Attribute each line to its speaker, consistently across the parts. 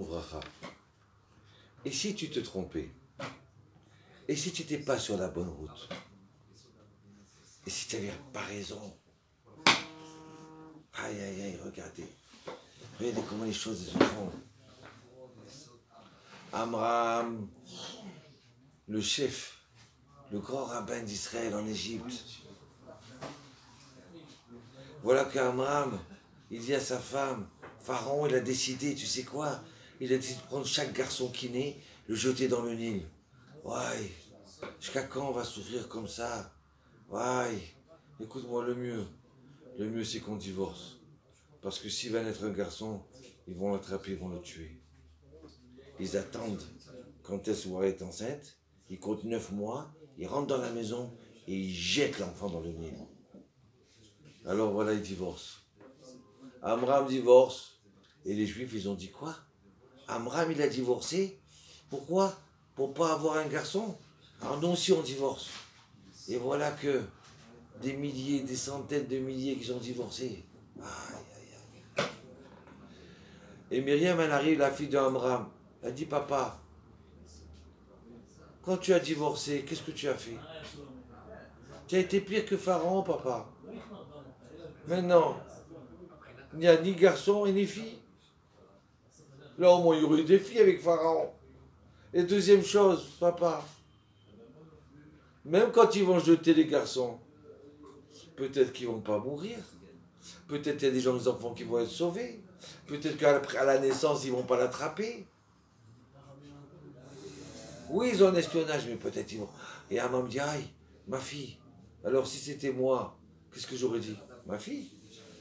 Speaker 1: Bracha. Et si tu te trompais? Et si tu n'étais pas sur la bonne route? Et si tu n'avais pas raison? Aïe, aïe, aïe, regardez. Regardez comment les choses se font. Amram, le chef, le grand rabbin d'Israël en Égypte. Voilà qu'Amram, il dit à sa femme, Pharaon, il a décidé, tu sais quoi? Il a décidé de prendre chaque garçon qui naît, le jeter dans le Nil. Ouais, jusqu'à quand on va souffrir comme ça? Ouais, écoute-moi, le mieux c'est qu'on divorce. Parce que s'il va naître un garçon, ils vont l'attraper, ils vont le tuer. Ils attendent quand elle est enceinte, ils comptent 9 mois, ils rentrent dans la maison et ils jettent l'enfant dans le Nil. Alors voilà, ils divorcent. Amram divorce. Et les Juifs, ils ont dit quoi? Amram, il a divorcé? Pourquoi? Pour pas avoir un garçon? Alors nous aussi, on divorce. Et voilà que des milliers, des centaines de milliers qui ont divorcé. Aïe, aïe, aïe. Et Myriam, elle arrive, la fille d'Amram. Elle dit, papa, quand tu as divorcé, qu'est-ce que tu as fait? Tu as été pire que Pharaon, papa. Maintenant, il n'y a ni garçon et ni fille. Là, au moins, il y aurait eu des filles avec Pharaon. Et deuxième chose, papa, même quand ils vont jeter les garçons, peut-être qu'ils ne vont pas mourir. Peut-être qu'il y a des gens, des enfants qui vont être sauvés. Peut-être qu'à la naissance, ils ne vont pas l'attraper. Oui, ils ont un espionnage, mais peut-être ils vont... Et Amram me dit, aïe, ma fille, alors si c'était moi, qu'est-ce que j'aurais dit? Ma fille,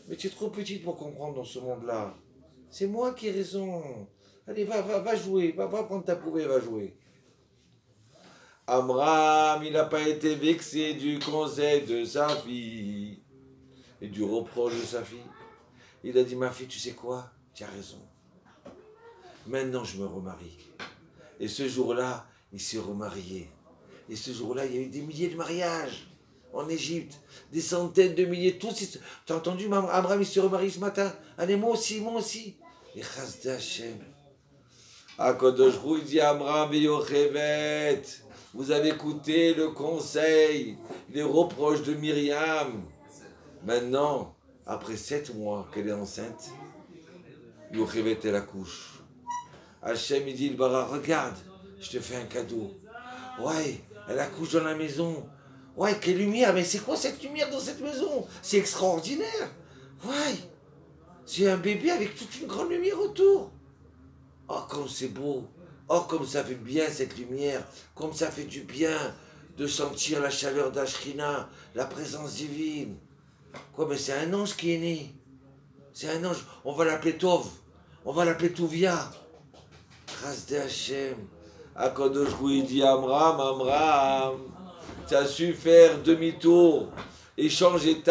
Speaker 1: mais tu es trop petite pour comprendre dans ce monde-là. C'est moi qui ai raison. Allez, va jouer, va prendre ta poupée, va jouer. Amram, il n'a pas été vexé du conseil de sa fille et du reproche de sa fille. Il a dit, ma fille, tu sais quoi? Tu as raison. Maintenant, je me remarie. Et ce jour-là, il s'est remarié. Et ce jour-là, il y a eu des milliers de mariages en Égypte. Des centaines de milliers. Tous, t'as entendu, Amram, il s'est remarié ce matin. Allez, moi aussi, moi aussi. Et Chasdé Hashem. Akadosh Hu, il dit Amram Yochevet. Vous avez écouté le conseil, les reproches de Myriam. Maintenant, après 7 mois qu'elle est enceinte, Yochevet, elle accouche. Hachem, il dit, le bara, regarde, je te fais un cadeau. Ouais, elle accouche dans la maison. Ouais, quelle lumière, mais c'est quoi cette lumière dans cette maison? C'est extraordinaire. Ouais, c'est un bébé avec toute une grande lumière autour. Oh, comme c'est beau. Oh, comme ça fait bien cette lumière. Comme ça fait du bien de sentir la chaleur d'Ashrina, la présence divine. Quoi, mais c'est un ange qui est né. C'est un ange. On va l'appeler Tov. On va l'appeler Touvia. Chasdé Hashem. Akadosh Hu, il dit Amram, tu as su faire demi-tour et changer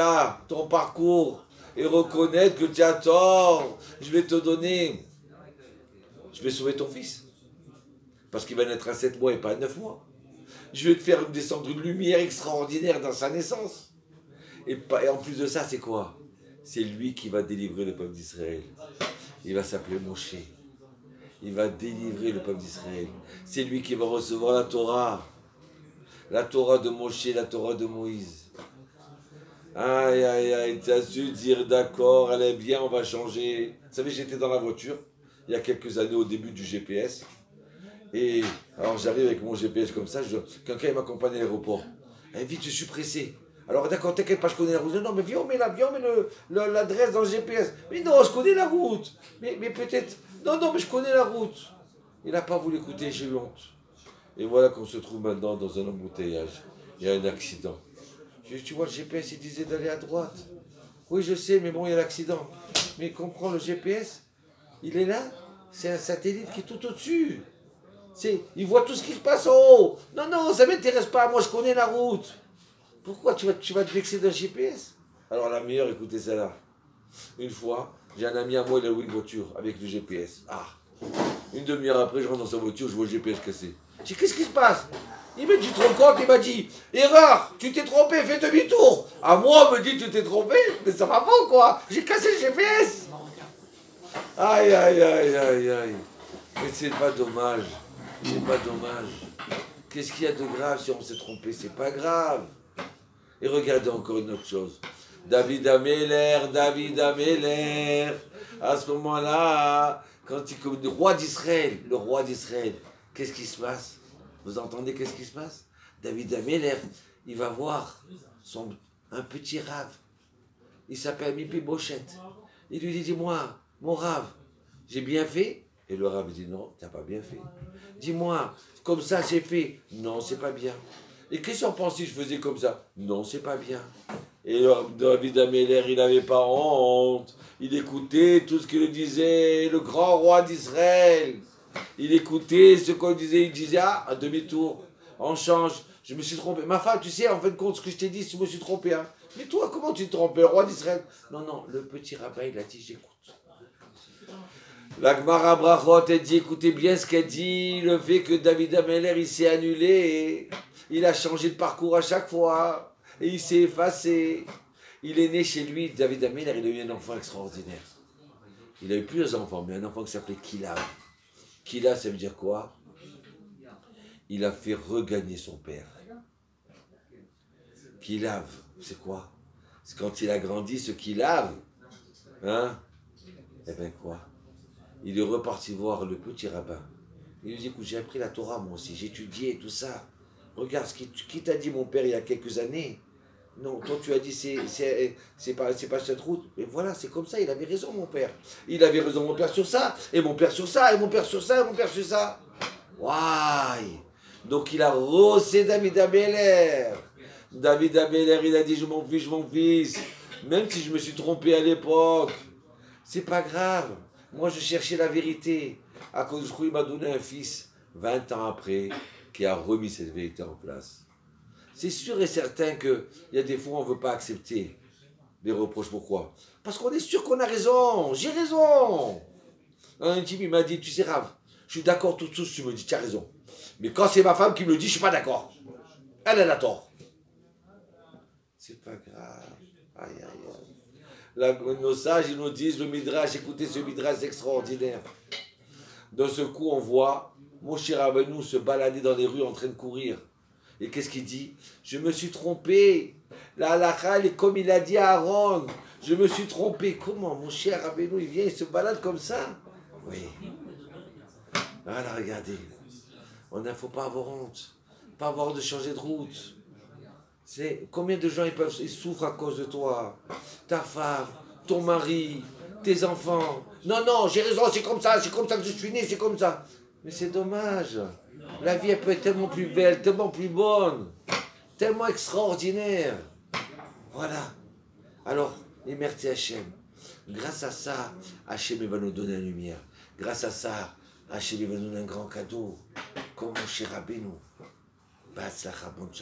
Speaker 1: ton parcours et reconnaître que tu as tort. Je vais te donner. Je vais sauver ton fils. Parce qu'il va naître à 7 mois et pas à 9 mois. Je vais te faire descendre une lumière extraordinaire dans sa naissance. Et en plus de ça, c'est quoi? C'est lui qui va délivrer le peuple d'Israël. Il va s'appeler Moshe. Il va délivrer le peuple d'Israël. C'est lui qui va recevoir la Torah. La Torah de Moshe, la Torah de Moïse. Aïe, aïe, aïe, tu as su dire d'accord, allez bien, on va changer. Vous savez, j'étais dans la voiture, il y a quelques années au début du GPS. Et alors j'arrive avec mon GPS comme ça, quelqu'un m'accompagne à l'aéroport. Eh, vite, je suis pressé. Alors d'accord, t'inquiète pas, je connais la route. Non, mais viens, on met l'adresse dans le GPS. Mais non, je connais la route. Mais peut-être... Non, mais je connais la route. Il n'a pas voulu écouter, j'ai eu honte. Et voilà qu'on se trouve maintenant dans un embouteillage. Il y a un accident. Tu vois, le GPS, il disait d'aller à droite. Oui, je sais, mais bon, il y a l'accident. Mais comprends, le GPS, il est là. C'est un satellite qui est tout au-dessus. Il voit tout ce qui se passe en haut. Non, ça ne m'intéresse pas. Moi, je connais la route. Pourquoi tu vas te vexer d'un GPS? Alors, la meilleure, écoutez ça là. Une fois, j'ai un ami à moi, il a loué une voiture avec le GPS. Ah, une demi-heure après, je rentre dans sa voiture, je vois le GPS cassé. Je dis, qu'est-ce qui se passe? Il me dit, tu te rends compte? Il m'a dit, erreur, tu t'es trompé, fais demi-tour. À moi, on me dit, tu t'es trompé? Mais ça va pas, quoi? J'ai cassé le GPS. Aïe, aïe, aïe, aïe, aïe. Et c'est pas dommage. C'est pas dommage. Qu'est-ce qu'il y a de grave si on s'est trompé? C'est pas grave. Et regardez encore une autre chose. David Améler, à ce moment-là, quand il le roi d'Israël, qu'est-ce qui se passe? Vous entendez qu'est-ce qui se passe? David Améler, il va voir un petit rave. Il s'appelle Mephibosheth. Il lui dit, dis-moi, mon rave, j'ai bien fait? Et le rave dit, non, t'as pas bien fait. Dis-moi, comme ça c'est fait? Non, c'est pas bien. Et qu'est-ce qu'on pense si je faisais comme ça? Non, c'est pas bien. Et David Améler, il n'avait pas honte. Il écoutait tout ce que disait le grand roi d'Israël. Il écoutait ce qu'on disait. Il disait, ah, à demi-tour, on change. Je me suis trompé. Ma femme, tu sais, en fin de compte, ce que je t'ai dit, je me suis trompé. Hein. Mais toi, comment tu te trompes, le roi d'Israël? Non, non, le petit rabbin, il a dit, j'écoute. La Gemara Brachot, elle dit, écoutez bien ce qu'elle dit, le fait que David Améler, il s'est annulé, il a changé de parcours à chaque fois, et il s'est effacé. Il est né chez lui, David Améler, il a eu un enfant extraordinaire. Il a eu plusieurs enfants, mais un enfant qui s'appelait Kilav. Kilav, ça veut dire quoi? Il a fait regagner son père. Kilav, c'est quoi? C'est quand il a grandi, ce Kilav, hein? Eh bien quoi? Il est reparti voir le petit rabbin. Il lui dit, écoute, j'ai appris la Torah moi aussi, j'ai étudié tout ça. Regarde, qui t'a dit mon père il y a quelques années? Non, toi tu as dit, c'est pas cette route. Mais voilà, c'est comme ça, il avait raison mon père. Il avait raison mon père sur ça, et mon père sur ça, et mon père sur ça, et mon père sur ça. Waouh! Donc il a rossé David Améler. David Améler, il a dit, je m'en fiche, même si je me suis trompé à l'époque, c'est pas grave. Moi, je cherchais la vérité. À cause de il m'a donné un fils, 20 ans après, qui a remis cette vérité en place. C'est sûr et certain qu'il y a des fois, on ne veut pas accepter les reproches. Pourquoi? Parce qu'on est sûr qu'on a raison. J'ai raison. Un type, il m'a dit, tu sais, Rav, je suis d'accord tout de suite, tu me dis, tu as raison. Mais quand c'est ma femme qui me le dit, je ne suis pas d'accord. Elle a tort. C'est pas grave. Aïe, aïe, aïe. Nos sages, ils nous disent, le Midrash, écoutez ce Midrash, c'est extraordinaire. Dans ce coup, on voit Moshe Rabbeinu se balader dans les rues en train de courir. Et qu'est-ce qu'il dit? Je me suis trompé. La halakha, elle est comme il a dit à Aaron. Je me suis trompé. Comment? Moshe Rabbeinu, il vient, il se balade comme ça? Oui. Voilà, regardez. Il ne faut pas avoir honte. Pas avoir de changer de route. Combien de gens ils souffrent à cause de toi? Ta femme, ton mari, tes enfants. Non, non, j'ai raison, c'est comme ça que je suis né, c'est comme ça. Mais c'est dommage. La vie, elle peut être tellement plus belle, tellement plus bonne, tellement extraordinaire. Voilà. Alors, et merci Hachem. Grâce à ça, Hachem va nous donner la lumière. Grâce à ça, Hachem va nous donner un grand cadeau. Comme mon cher Rabbeinu. Batzlacha, bonne chance.